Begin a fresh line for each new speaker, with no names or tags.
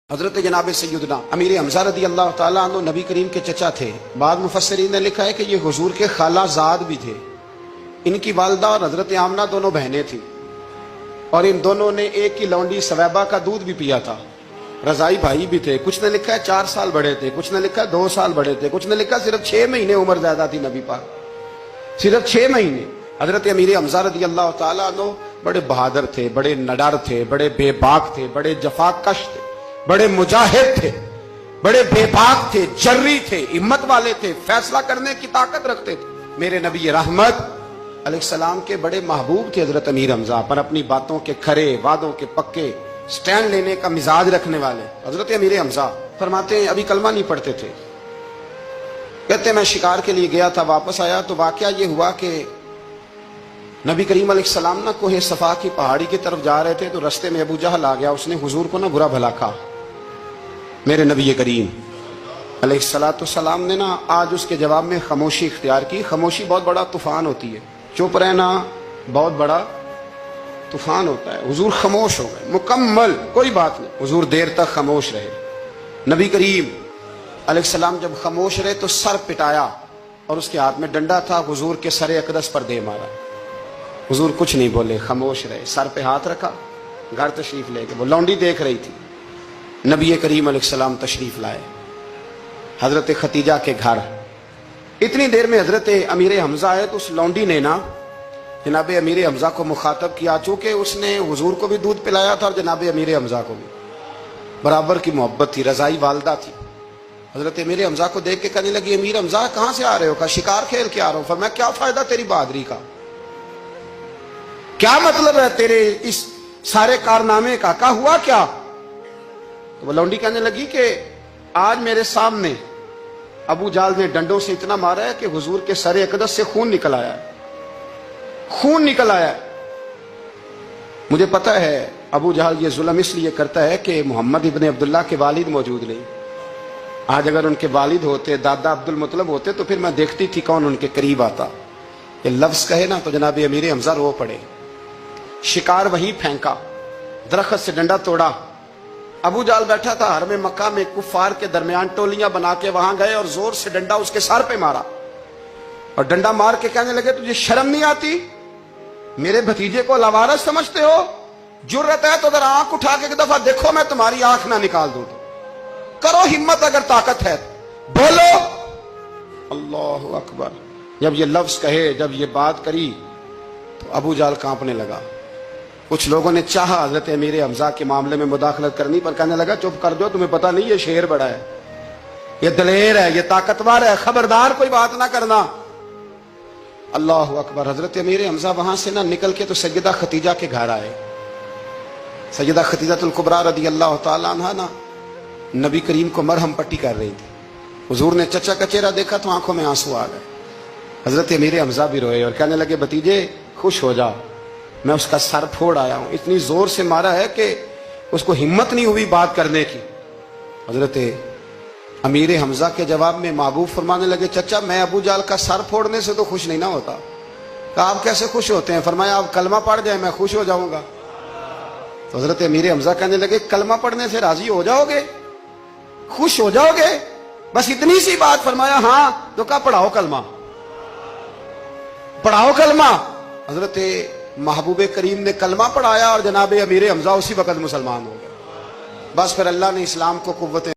حضرت جناب سیدنا امیر حمزہ رضی اللہ تعالیٰ عنہ نبی کریم کے چچا تھے۔ بعض مفسرین نے لکھا ہے کہ یہ حضور کے خالہ زاد بھی تھے۔ ان کی والدہ اور حضرت آمنہ دونوں بہنیں تھیں، اور ان دونوں نے ایک ہی لونڈی سویبہ کا دودھ بھی پیا تھا۔ رضائی بھائی بھی تھے، کچھ نے لکھا ہے 4 سال بڑے تھے، کچھ نے لکھا ہے 2 سال بڑے تھے، کچھ نے لکھا ہے صرف 6 مہینے عمر زیادہ تھی نبی پاک، صرف 6 مہینے۔ حضرت امیر حمزہ رضی اللہ تعالیٰ عنہ بڑے بہادر تھے، بڑے نڈر تھے، بڑے بے باک تھے، بڑے جفا کش تھے، بڑے مجاہد تھے، بڑے بے باک تھے، جری تھے، ہمت والے تھے، فیصلہ کرنے کی طاقت رکھتے تھے۔ میرے نبی رحمت علیہ السلام کے بڑے محبوب تھے حضرت امیر حمزہ، پر اپنی باتوں کے کھرے، وعدوں کے پکے، سٹینڈ لینے کا مزاج رکھنے والے حضرت امیر حمزہ فرماتے ہیں ابھی کلمہ نہیں پڑھتے تھے، کہتے ہیں میں شکار کے لیے گیا تھا، واپس آیا تو واقعہ یہ ہوا کہ نبی کریم علیہ السلام نہ کوہ صفا کی پہاڑی کی طرف جا رہے تھے تو رستے میں ابو جہل آ گیا، اس نے حضور کو نہ برا بھلا کہا۔ میرے نبی کریم علیہ السلام نے نا آج اس کے جواب میں خاموشی اختیار کی۔ خاموشی بہت بڑا طوفان ہوتی ہے، چپ رہنا بہت بڑا طوفان ہوتا ہے۔ حضور خاموش ہو گئے، مکمل کوئی بات نہیں، حضور دیر تک خاموش رہے۔ نبی کریم علیہ السلام جب خاموش رہے تو سر پٹایا، اور اس کے ہاتھ میں ڈنڈا تھا، حضور کے سر اقدس پر دے مارا۔ حضور کچھ نہیں بولے، خاموش رہے، سر پہ ہاتھ رکھا، گھر تشریف لے گئے۔ وہ لونڈی دیکھ رہی تھی، نبی کریم علیہ السلام تشریف لائے حضرت ختیجہ کے گھر۔ اتنی دیر میں حضرت امیر حمزہ آئے تو اس لونڈی نے نا جناب امیر حمزہ کو مخاطب کیا، چونکہ اس نے حضور کو بھی دودھ پلایا تھا اور جناب امیر حمزہ کو بھی برابر کی محبت تھی، رضائی والدہ تھی۔ حضرت امیر حمزہ کو دیکھ کے کہنے لگی امیر حمزہ کہاں سے آ رہے ہو؟ کہا شکار کھیل کے آ رہا ہوں۔ فرمایا کیا فائدہ تیری بہادری کا، کیا مطلب ہے تیرے اس سارے کارنامے کا، کہا ہوا کیا؟ تو وہ لونڈی کہنے لگی کہ آج میرے سامنے ابو جہل نے ڈنڈوں سے اتنا مارا ہے کہ حضور کے سر اقدس سے خون نکل آیا ہے، خون نکل آیا ہے۔ مجھے پتہ ہے ابو جہل یہ ظلم اس لیے کرتا ہے کہ محمد ابن عبداللہ کے والد موجود نہیں۔ آج اگر ان کے والد ہوتے، دادا عبد المطلب ہوتے، تو پھر میں دیکھتی تھی کون ان کے قریب آتا۔ یہ لفظ کہے نا تو جناب امیر حمزہ رو پڑے۔ شکار وہیں پھینکا، درخت سے ڈنڈا توڑا۔ ابو جہل بیٹھا تھا حرم مکہ میں، کفار کے درمیان ٹولیاں بنا کے وہاں گئے اور زور سے ڈنڈا اس کے سر پہ مارا، اور ڈنڈا مار کے کہنے لگے تجھے شرم نہیں آتی؟ میرے بھتیجے کو لاوارث سمجھتے ہو؟ جرت ہے تو ذرا آنکھ اٹھا کے ایک دفعہ دیکھو، میں تمہاری آنکھ نہ نکال دوں تو کرو ہمت، اگر طاقت ہے بولو۔ اللہ اکبر۔ جب یہ لفظ کہے، جب یہ بات کری تو ابو جہل کانپنے لگا۔ کچھ لوگوں نے چاہا حضرت امیر حمزہ کے معاملے میں مداخلت کرنی، پر کہنے لگا چپ کر دو، تمہیں پتہ نہیں یہ شیر بڑا ہے، یہ دلیر ہے، یہ طاقتور ہے، خبردار کوئی بات نہ کرنا۔ اللہ اکبر۔ حضرت امیر حمزہ وہاں سے نہ نکل کے تو سیدہ ختیجہ کے گھر آئے۔ سیدہ ختیجہ الکبریٰ رضی اللہ تعالیٰ عنہا نا نبی کریم کو مرہم پٹی کر رہی تھی۔ حضور نے چچا کا چہرہ دیکھا تو آنکھوں میں آنسو آ گئے۔ حضرت امیر حمزہ بھی روئے اور کہنے لگے بھتیجے خوش ہو جا، میں اس کا سر پھوڑ آیا ہوں، اتنی زور سے مارا ہے کہ اس کو ہمت نہیں ہوئی بات کرنے کی۔ حضرت امیر حمزہ کے جواب میں محبوب فرمانے لگے چچا میں ابو جہل کا سر پھوڑنے سے تو خوش نہیں نہ ہوتا۔ کہا آپ کیسے خوش ہوتے ہیں؟ فرمایا آپ کلمہ پڑھ جائیں میں خوش ہو جاؤں گا۔ تو حضرت امیر حمزہ کہنے لگے کلمہ پڑھنے سے راضی ہو جاؤ گے، خوش ہو جاؤ گے، بس اتنی سی بات؟ فرمایا ہاں۔ تو کہا پڑھاؤ کلمہ، پڑھاؤ کلمہ۔ حضرت محبوب کریم نے کلمہ پڑھایا اور جناب امیر حمزہ اسی وقت مسلمان ہو گئے۔ بس پھر اللہ نے اسلام کو قوت